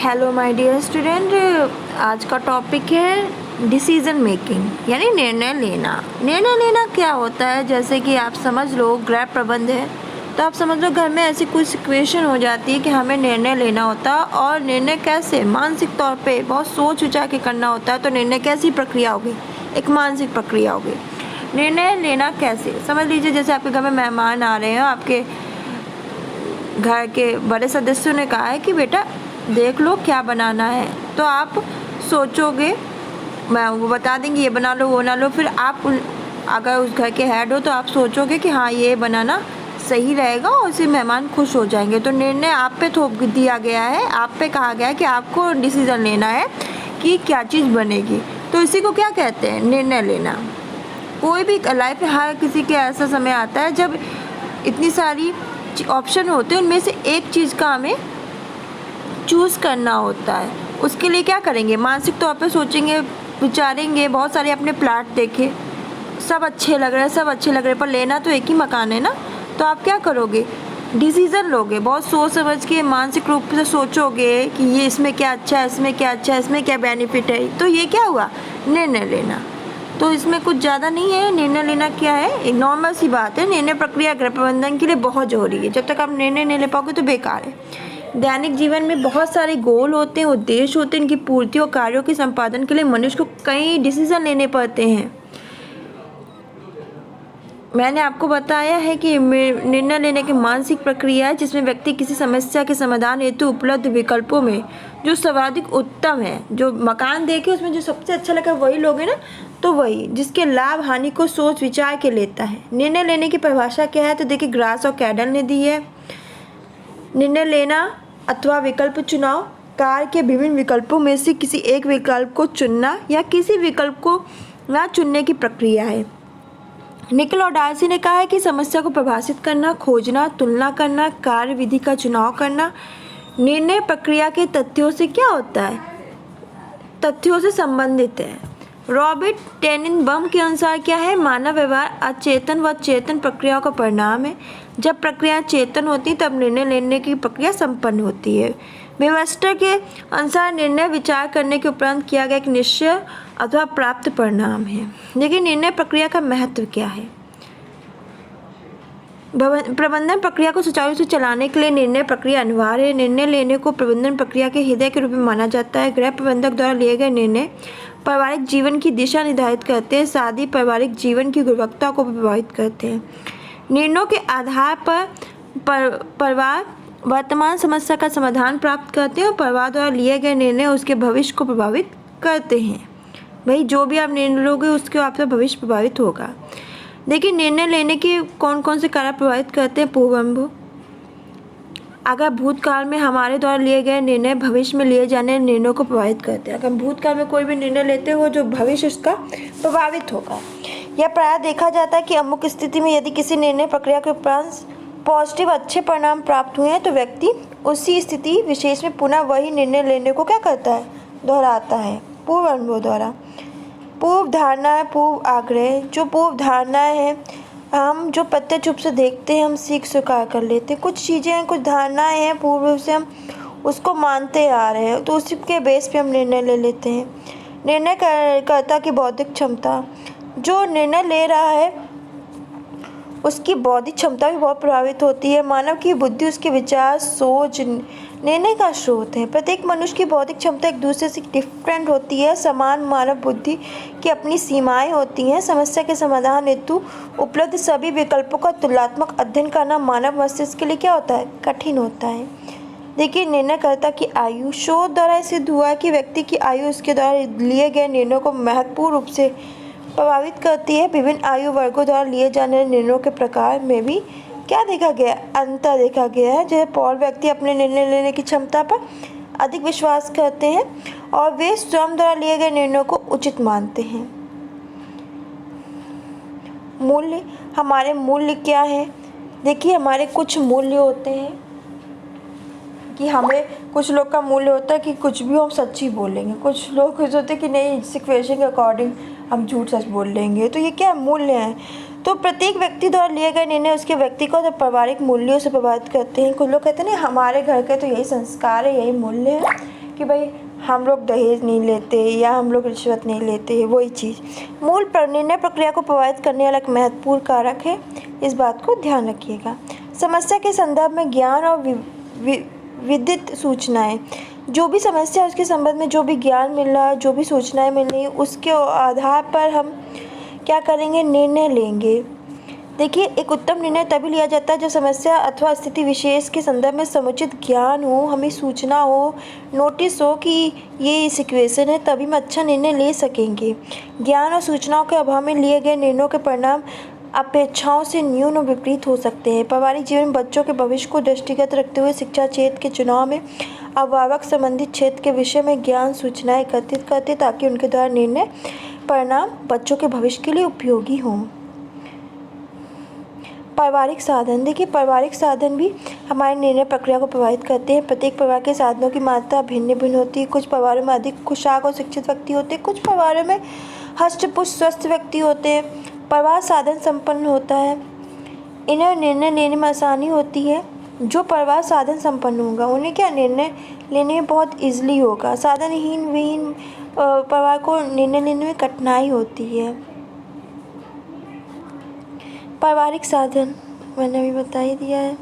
Hello my dear student. आज का topic है डिसीज़न मेकिंग यानी निर्णय लेना क्या होता है। जैसे कि आप समझ लो गृह प्रबंध है, तो आप समझ लो घर में ऐसी कोई सिचुएशन हो जाती है कि हमें निर्णय लेना होता है। और निर्णय कैसे, मानसिक तौर पे बहुत सोच विचार के करना होता है। तो निर्णय कैसी प्रक्रिया होगी, एक मानसिक प्रक्रिया होगी। निर्णय लेना कैसे, समझ लीजिए जैसे आपके घर में मेहमान आ रहे हैं, आपके घर के बड़े सदस्यों ने कहा है कि बेटा देख लो क्या बनाना है, तो आप सोचोगे, मैं वो बता देंगे ये बना लो वो बना लो। फिर आप अगर उस घर के हेड हो तो आप सोचोगे कि हाँ ये बनाना सही रहेगा और उससे मेहमान खुश हो जाएंगे। तो निर्णय आप पे थोप दिया गया है, आप पे कहा गया है कि आपको डिसीज़न लेना है कि क्या चीज़ बनेगी। तो इसी को क्या कहते हैं, निर्णय लेना। कोई भी लाइफ में हर किसी के ऐसा समय आता है जब इतनी सारी ऑप्शन होते हैं, उनमें से एक चीज़ का हमें चूज़ करना होता है। उसके लिए क्या करेंगे, मानसिक तौर पे सोचेंगे, विचारेंगे, बहुत सारे अपने प्लाट देखे, सब अच्छे लग रहे हैं, सब अच्छे लग रहे हैं, पर लेना तो एक ही मकान है ना। तो आप क्या करोगे, डिसीज़न लोगे, बहुत सोच समझ के मानसिक रूप से सोचोगे कि ये इसमें क्या अच्छा है, इसमें क्या अच्छा है, इसमें क्या बेनिफिट है। तो ये क्या हुआ, निर्णय लेना। तो इसमें कुछ ज़्यादा नहीं है। निर्णय लेना क्या है, एक नॉर्मल सी बात है। निर्णय प्रक्रिया गृह प्रबंधन के लिए बहुत जरूरी है। जब तक आप निर्णय नहीं ले पाओगे तो बेकार है। दैनिक जीवन में बहुत सारे गोल होते हैं, उद्देश्य होते हैं, इनकी पूर्ति और कार्यों के संपादन के लिए मनुष्य को कई डिसीजन लेने पड़ते हैं। मैंने आपको बताया है कि निर्णय लेने की मानसिक प्रक्रिया है जिसमें व्यक्ति किसी समस्या के समाधान हेतु उपलब्ध विकल्पों में जो सर्वाधिक उत्तम है, जो मकान देखे उसमें जो सबसे अच्छा लगा वही लोगे ना, तो वही जिसके लाभ हानि को सोच विचार के लेता है। निर्णय लेने की परिभाषा क्या है, तो देखिए ग्रास और कैडल ने दी है। निर्णय लेना अथवा विकल्प चुनाव कार्य के विभिन्न विकल्पों में से किसी एक विकल्प को चुनना या किसी विकल्प को ना चुनने की प्रक्रिया है। निकल और डार्सी ने कहा है कि समस्या को परिभाषित करना, खोजना, तुलना करना, कार्य विधि का चुनाव करना निर्णय प्रक्रिया के तथ्यों से क्या होता है, तथ्यों से संबंधित है। रॉबर्ट टेनिनबम के अनुसार क्या है, मानव व्यवहार अचेतन व चेतन प्रक्रियाओं का परिणाम है। जब प्रक्रियाएं चेतन होती तब निर्णय लेने की प्रक्रिया संपन्न होती है। वेबस्टर के अनुसार निर्णय विचार करने के उपरांत किया गया एक निश्चय अथवा प्राप्त परिणाम है। लेकिन निर्णय प्रक्रिया का महत्व क्या है, प्रबंधन प्रक्रिया को सुचारू से चलाने के लिए निर्णय प्रक्रिया अनिवार्य है। निर्णय लेने को प्रबंधन प्रक्रिया के हृदय के रूप में माना जाता है। गृह प्रबंधक द्वारा लिए गए निर्णय पारिवारिक जीवन की दिशा निर्धारित करते हैं, साथ ही पारिवारिक जीवन की गुणवत्ता को प्रभावित करते हैं। निर्णयों के आधार पर परिवार वर्तमान समस्या का समाधान प्राप्त करते हैं और परिवार द्वारा लिए गए निर्णय उसके भविष्य को प्रभावित करते हैं। भाई जो भी आप निर्णय लोगे उसके आपका भविष्य प्रभावित होगा। देखिए निर्णय लेने के कौन कौन से कारक प्रभावित करते हैं, पूर्व अनुभव। अगर भूतकाल में हमारे द्वारा लिए गए निर्णय भविष्य में लिए जाने निर्णयों को प्रभावित करते हैं। अगर भूतकाल में कोई भी निर्णय लेते हो जो भविष्य उसका प्रभावित होगा। यह प्रायः देखा जाता है कि अमुक स्थिति में यदि किसी निर्णय प्रक्रिया के उपरांत पॉजिटिव अच्छे परिणाम प्राप्त हुए हैं तो व्यक्ति उसी स्थिति विशेष में पुनः वही निर्णय लेने को क्या करता है, दोहराता है। पूर्व अनुभव द्वारा पूर्व धारणा है, पूर्व आग्रह। जो पूर्व धारणाएं हैं हम जो प्रत्यक्ष रूप से देखते हैं, हम सीख स्वीकार कर लेते हैं। कुछ चीज़ें हैं, कुछ धारणाएं हैं पूर्व रूप से हम उसको मानते आ रहे हैं, तो उसी के बेस पे हम निर्णय ले लेते हैं। निर्णय कर्ता की बौद्धिक क्षमता, जो निर्णय ले रहा है उसकी बौद्धिक क्षमता भी बहुत प्रभावित होती है। मानव की बुद्धि, उसके विचार, सोच निर्णय का स्रोत है। प्रत्येक मनुष्य की बौद्धिक क्षमता एक दूसरे से डिफरेंट होती है। समान मानव बुद्धि की अपनी सीमाएं होती हैं। समस्या के समाधान हेतु उपलब्ध सभी विकल्पों का तुलनात्मक अध्ययन करना मानव मस्तिष्क के लिए क्या होता है, कठिन होता है। देखिए निर्णयकर्ता की आयु, शोध द्वारा सिद्ध हुआ है कि व्यक्ति की आयु उसके द्वारा लिए गए निर्णयों को महत्वपूर्ण रूप से प्रभावित करती है। विभिन्न आयु वर्गों द्वारा लिए जाने वाले निर्णयों के प्रकार में भी क्या देखा गया, अंतर देखा गया है। जैसे पौल व्यक्ति अपने निर्णय लेने की क्षमता पर अधिक विश्वास करते हैं और वे स्वयं द्वारा लिए गए निर्णयों को उचित मानते हैं। मूल्य, हमारे मूल्य क्या हैं। देखिए हमारे कुछ मूल्य होते हैं कि हमें, कुछ लोग का मूल्य होता है कि कुछ भी हम सच्ची बोलेंगे, कुछ लोग कुछ होते हैं कि नहीं सिचुएशन के अकॉर्डिंग हम झूठ सच बोल लेंगे। तो ये क्या मूल्य हैं। तो प्रत्येक व्यक्ति द्वारा लिए गए निर्णय उसके व्यक्तिगत और पारिवारिक मूल्यों से प्रभावित करते हैं। कुछ लोग कहते हैं ना हमारे घर के तो यही संस्कार है, यही मूल्य है कि भाई हम लोग दहेज नहीं लेते या हम लोग रिश्वत नहीं लेते, वही चीज़ मूल निर्णय प्रक्रिया को प्रभावित करने वाला एक महत्वपूर्ण कारक है। इस बात को ध्यान रखिएगा। समस्या के संदर्भ में ज्ञान और विदित सूचनाएं, जो भी समस्या है उसके संबंध में जो भी ज्ञान मिल रहा है, जो भी सूचनाएं मिल रही है, उसके आधार पर हम क्या करेंगे, निर्णय लेंगे। देखिए, एक उत्तम निर्णय तभी लिया जाता है जब समस्या अथवा स्थिति विशेष के संदर्भ में समुचित ज्ञान हो, हमें सूचना हो, नोटिस हो कि ये सिचुएशन है, तभी हम अच्छा निर्णय ले सकेंगे। ज्ञान और सूचनाओं के अभाव में लिए गए निर्णयों के परिणाम अपेक्षाओं से न्यून और विपरीत हो सकते हैं। पारिवारिक जीवन में बच्चों के भविष्य को दृष्टिगत रखते हुए शिक्षा क्षेत्र के चुनाव में अभिभावक संबंधित क्षेत्र के विषय में ज्ञान सूचनाएं एकत्रित करते ताकि उनके द्वारा निर्णय परिणाम बच्चों के भविष्य के लिए उपयोगी हों। पारिवारिक साधन, देखिए पारिवारिक साधन भी हमारे निर्णय प्रक्रिया को प्रभावित करते हैं। प्रत्येक परिवार के साधनों की मात्रा भिन्न भिन्न होती है। कुछ परिवारों में अधिक खुशहाल और शिक्षित व्यक्ति होते हैं, कुछ परिवारों में हष्ट-पुष्ट स्वस्थ व्यक्ति होते हैं। परिवार साधन संपन्न होता है, इन्हें निर्णय लेने में आसानी होती है। जो परिवार साधन संपन्न होगा उन्हें क्या निर्णय लेने में बहुत ईजिली होगा। साधनहीन विहीन परिवार को निर्णय लेने में कठिनाई होती है। पारिवारिक साधन मैंने अभी बता ही दिया है।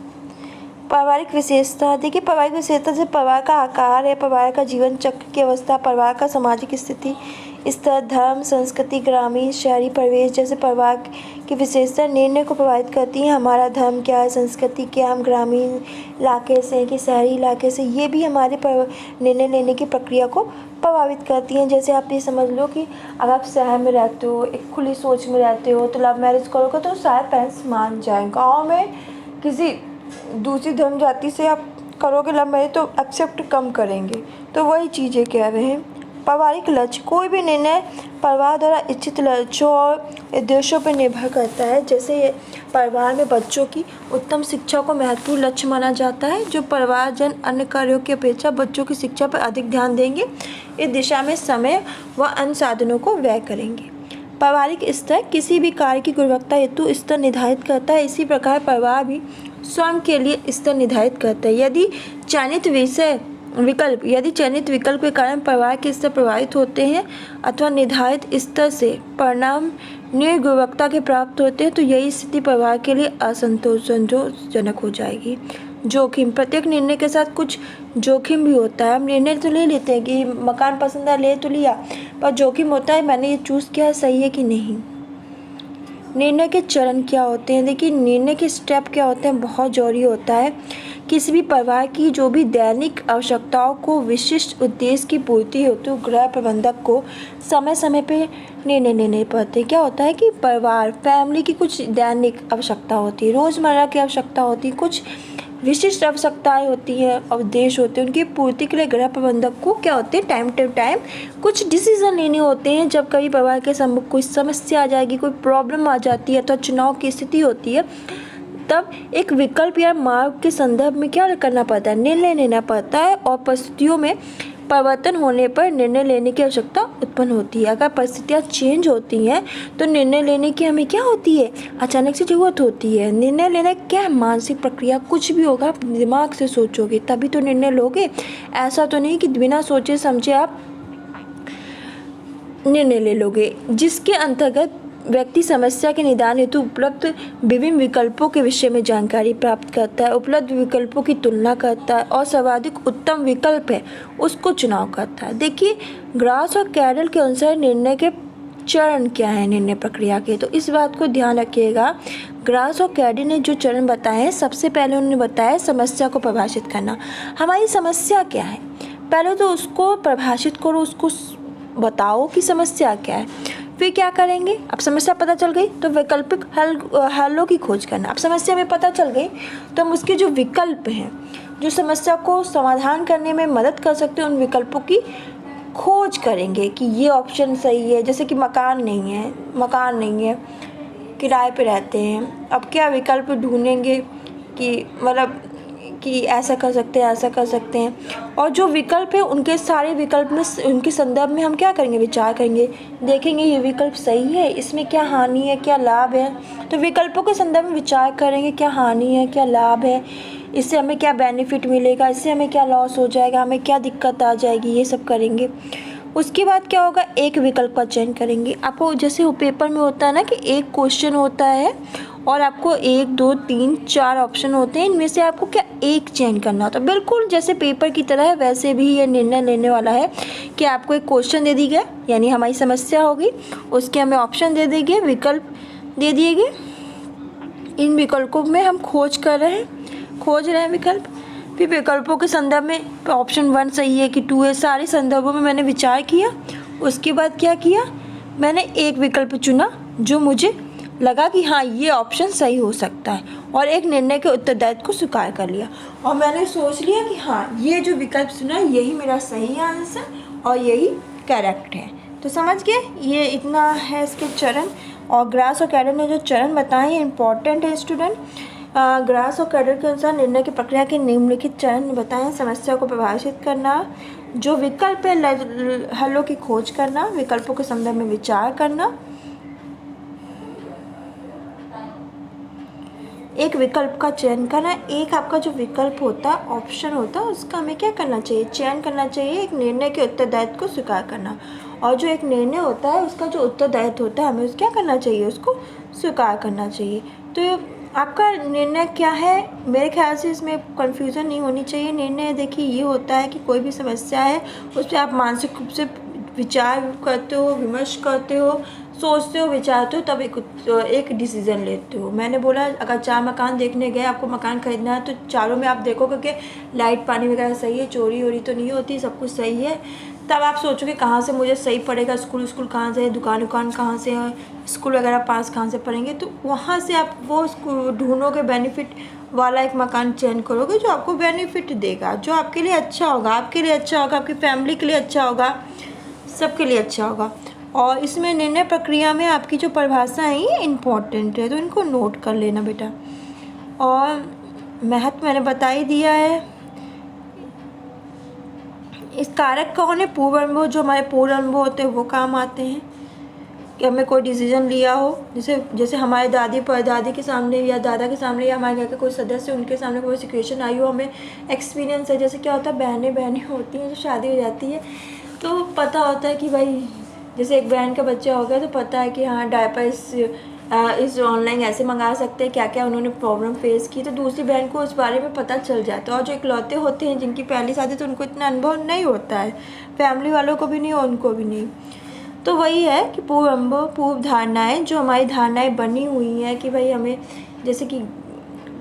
पारिवारिक विशेषता, देखिए पारिवारिक विशेषता जैसे परिवार का आकार है, परिवार का जीवन चक्र की अवस्था, परिवार का सामाजिक स्थिति स्तर, धर्म, संस्कृति, ग्रामीण शहरी परिवेश जैसे परिवार की विशेषता निर्णय को प्रभावित करती हैं। हमारा धर्म क्या है, संस्कृति क्या, हम ग्रामीण इलाके से कि शहरी इलाके से, ये भी हमारे निर्णय लेने की प्रक्रिया को प्रभावित करती हैं। जैसे आप ये समझ लो कि अगर आप शहर में रहते हो, एक खुली सोच में रहते हो, तो लव मैरिज करोगे तो शायद पेरेंट्स मान जाएं। गाँव में किसी दूसरी धर्म जाति से आप करोगे लव मैरिज तो एक्सेप्ट कम करेंगे। तो वही चीज़ें कह रहे हैं। पारिवारिक लक्ष्य, कोई भी निर्णय परिवार द्वारा इच्छित लक्ष्यों और उद्देश्यों पर निर्भर करता है। जैसे परिवार में बच्चों की उत्तम शिक्षा को महत्वपूर्ण लक्ष्य माना जाता है। जो परिवारजन अन्य कार्यों की अपेक्षा बच्चों की शिक्षा पर अधिक ध्यान देंगे, इस दिशा में समय व अन्य साधनों को व्यय करेंगे। पारिवारिक स्तर किसी भी कार्य की गुणवत्ता हेतु स्तर निर्धारित करता है। इसी प्रकार परिवार भी स्वयं के लिए स्तर निर्धारित करता है। यदि चयनित विकल्प के कारण परिवार के स्तर प्रभावित होते हैं अथवा निर्धारित स्तर से परिणाम निम्न गुणवत्ता के प्राप्त होते हैं, तो यही स्थिति परिवार के लिए असंतोषजनक हो जाएगी। जोखिम, प्रत्येक निर्णय के साथ कुछ जोखिम भी होता है। हम निर्णय तो ले लेते हैं कि मकान पसंद है, ले तो लिया, पर जोखिम होता है मैंने ये चूज़ किया सही है कि नहीं। निर्णय के चरण क्या होते हैं, देखिए निर्णय के स्टेप क्या होते हैं, बहुत जरूरी होता है। किसी भी परिवार की जो भी दैनिक आवश्यकताओं को विशिष्ट उद्देश्य की पूर्ति हेतु गृह प्रबंधक को समय समय पे निर्णय लेने पड़ते हैं। क्या होता है कि फैमिली की कुछ दैनिक आवश्यकता होती है, रोज़मर्रा की आवश्यकता होती है, कुछ विशिष्ट आवश्यकताएं होती हैं और उद्देश्य होते हैं। उनकी पूर्ति के लिए गृह प्रबंधक को क्या होते हैं, टाइम टू टाइम कुछ डिसीजन लेने होते हैं। जब कभी परिवार के सम्मुख कोई समस्या आ जाएगी, कोई प्रॉब्लम आ जाती है, तो चुनाव की स्थिति होती है, तब एक विकल्प या मार्ग के संदर्भ में क्या करना पड़ता है, निर्णय लेना पड़ता है। और परिस्थितियों में परिवर्तन होने पर निर्णय लेने की आवश्यकता उत्पन्न होती है। अगर परिस्थितियाँ चेंज होती हैं तो निर्णय लेने की हमें क्या होती है, अचानक से ज़रूरत होती है। निर्णय लेना क्या है, मानसिक प्रक्रिया, कुछ भी होगा आप दिमाग से सोचोगे तभी तो निर्णय लोगे। ऐसा तो नहीं कि बिना सोचे समझे आप निर्णय ले लोगे, जिसके अंतर्गत व्यक्ति समस्या के निदान हेतु उपलब्ध विभिन्न विकल्पों के विषय में जानकारी प्राप्त करता है, उपलब्ध विकल्पों की तुलना करता है और सर्वाधिक उत्तम विकल्प है उसको चुनाव करता है। देखिए ग्रास और कैडल के अनुसार निर्णय के चरण क्या है निर्णय प्रक्रिया के, तो इस बात को ध्यान रखिएगा। ग्रास और कैडल ने जो चरण बताए हैं, सबसे पहले उन्होंने बताया समस्या को परिभाषित करना। हमारी समस्या क्या है, पहले तो उसको परिभाषित करो, उसको बताओ कि समस्या क्या है। फिर क्या करेंगे, अब समस्या पता चल गई तो वैकल्पिक हलों की खोज करना। अब समस्या में पता चल गई तो हम उसके जो विकल्प हैं, जो समस्या को समाधान करने में मदद कर सकते हैं, उन विकल्पों की खोज करेंगे कि ये ऑप्शन सही है। जैसे कि मकान नहीं है, किराए पे रहते हैं, अब क्या विकल्प ढूंढेंगे कि मतलब कि ऐसा कर सकते हैं। और जो विकल्प है उनके सारे विकल्प में उनके संदर्भ में हम क्या करेंगे, विचार करेंगे, देखेंगे ये विकल्प सही है, इसमें क्या हानि है क्या लाभ है। तो विकल्पों के संदर्भ में विचार करेंगे क्या हानि है क्या लाभ है, इससे हमें क्या बेनिफिट मिलेगा, इससे हमें क्या लॉस हो जाएगा, हमें क्या दिक्कत आ जाएगी, ये सब करेंगे। उसके बाद क्या होगा, एक विकल्प का चयन करेंगे। आपको जैसे पेपर में होता है ना कि एक क्वेश्चन होता है और आपको 1 2 3 4 ऑप्शन होते हैं, इनमें से आपको क्या एक चयन करना होता है। बिल्कुल जैसे पेपर की तरह है वैसे भी ये निर्णय लेने वाला है कि आपको एक क्वेश्चन दे दी गया, यानी हमारी समस्या होगी, उसके हमें ऑप्शन दे दिए गए, विकल्प दे दिए गए। इन विकल्पों में हम खोज रहे हैं विकल्प। फिर विकल्पों के संदर्भ में ऑप्शन 1 सही है कि 2 है, सारे संदर्भों में मैंने विचार किया। उसके बाद क्या किया, मैंने एक विकल्प चुना जो मुझे लगा कि हाँ ये ऑप्शन सही हो सकता है, और एक निर्णय के उत्तरदायित्व को स्वीकार कर लिया। और मैंने सोच लिया कि हाँ ये जो विकल्प चुना यही मेरा सही आंसर और यही करेक्ट है। तो समझ गए, ये इतना है इसके चरण। और ग्रास और कैडर ने जो चरण बताए हैं इम्पॉर्टेंट है स्टूडेंट। ग्रास और कैडर के अनुसार निर्णय की प्रक्रिया के निम्नलिखित चरण बताएं। समस्या को परिभाषित करना, जो विकल्प है हलों की खोज करना, विकल्पों के संदर्भ में विचार करना, एक विकल्प का चयन करना। एक आपका जो विकल्प होता है, ऑप्शन होता है, उसका हमें क्या करना चाहिए, चयन करना चाहिए। एक निर्णय के उत्तरदायित्व को स्वीकार करना, और जो एक निर्णय होता है उसका जो उत्तरदायित्व होता है हमें उस क्या करना चाहिए, उसको स्वीकार करना चाहिए। तो आपका निर्णय क्या है, मेरे ख्याल से इसमें कन्फ्यूज़न नहीं होनी चाहिए। निर्णय देखिए ये होता है कि कोई भी समस्या है उस पर आप मानसिक रूप से विचार करते हो, विमर्श करते हो, सोचते हो, विचारते हो, तब एक डिसीज़न लेते हो। मैंने बोला अगर 4 मकान देखने गए, आपको मकान खरीदना है, तो चारों में आप देखोगे कि लाइट पानी वगैरह सही है, चोरी वोरी तो नहीं होती, सब कुछ सही है। तब आप सोचोगे कहाँ से मुझे सही पड़ेगा, स्कूल कहाँ से है, दुकान कहाँ से है, स्कूल वगैरह पास कहाँ से पढ़ेंगे, तो वहाँ से आप वो ढूंढोगे, बेनिफिट वाला एक मकान चयन करोगे जो आपको बेनिफिट देगा, जो आपके लिए अच्छा होगा, आपके लिए अच्छा होगा, आपकी फैमिली के लिए अच्छा होगा, सबके लिए अच्छा होगा। और इसमें निर्णय प्रक्रिया में आपकी जो परिभाषा है ये इम्पॉर्टेंट है, तो इनको नोट कर लेना बेटा। और महत्व मैंने बता ही दिया है। इस कारक कौन है, पूर्व अनुभव। जो हमारे पूर्व अनुभव होते हैं वो काम आते हैं कि हमें कोई डिसीजन लिया हो, जैसे हमारे दादी परदादी के सामने या दादा के सामने या हमारे घर के कोई सदस्य, उनके सामने कोई सिचुएशन आई हो, हमें एक्सपीरियंस है। जैसे क्या होता है, बहनें होती हैं जो शादी हो जाती है तो पता होता है कि भाई जैसे एक बहन का बच्चा हो गया तो पता है कि हाँ डायपर इस ऑनलाइन ऐसे मंगा सकते हैं, क्या क्या उन्होंने प्रॉब्लम फेस की, तो दूसरी बहन को उस बारे में पता चल जाता है। और जो इकलौते होते हैं जिनकी पहली शादी, तो उनको इतना अनुभव नहीं होता है, फैमिली वालों को भी नहीं और उनको भी नहीं। तो वही है कि पूर्व अनुभव, पूर्व धारणाएँ, जो हमारी धारणाएँ बनी हुई हैं कि भाई हमें, जैसे कि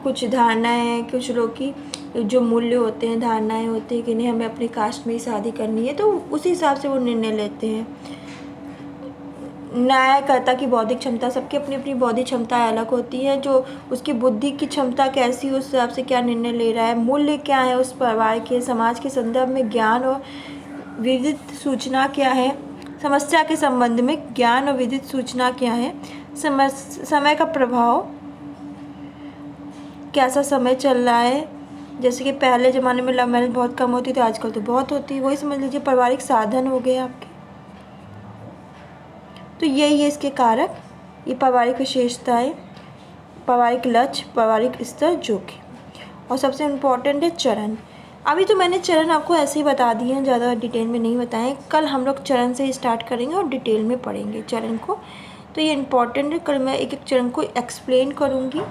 कुछ धारणाएँ हैं कुछ लोग की, जो मूल्य होते हैं, धारणाएँ होती हैं कि नहीं हमें अपनी कास्ट में ही शादी करनी है, तो उसी हिसाब से वो निर्णय लेते हैं। न्यायकर्ता की बौद्धिक क्षमता, सबकी अपनी अपनी बौद्धिक क्षमता अलग होती है, जो उसकी बुद्धि की क्षमता कैसी, उस हिसाब से क्या निर्णय ले रहा है। मूल्य क्या है उस परिवार के, समाज के संदर्भ में ज्ञान और विविध सूचना क्या है, समस्या के संबंध में ज्ञान और विविध सूचना क्या है, समय का प्रभाव, कैसा समय चल रहा है। जैसे कि पहले ज़माने में लव मैरिज बहुत कम होती थी, आजकल तो बहुत होती है, वही समझ लीजिए पारिवारिक साधन हो गए आपके। तो यही है इसके कारक, ये पारिवारिक विशेषताएँ, पारिवारिक लक्ष्य, पारिवारिक स्तर, जोखिम, और सबसे इम्पोर्टेंट है चरण। अभी तो मैंने चरण आपको ऐसे ही बता दिए हैं, ज़्यादा डिटेल में नहीं बताएं। कल हम लोग चरण से स्टार्ट करेंगे और डिटेल में पढ़ेंगे चरण को, तो ये इम्पॉर्टेंट है। कल मैं एक एक चरण को एक्सप्लेन करूँगी,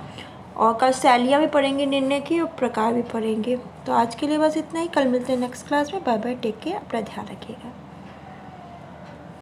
और कल शैलियाँ भी पढ़ेंगे निर्णय की, और प्रकार भी पढ़ेंगे। तो आज के लिए बस इतना ही, कल मिलते हैं नेक्स्ट क्लास में। बाय बाय, टेक केयर, अपना ध्यान रखिएगा।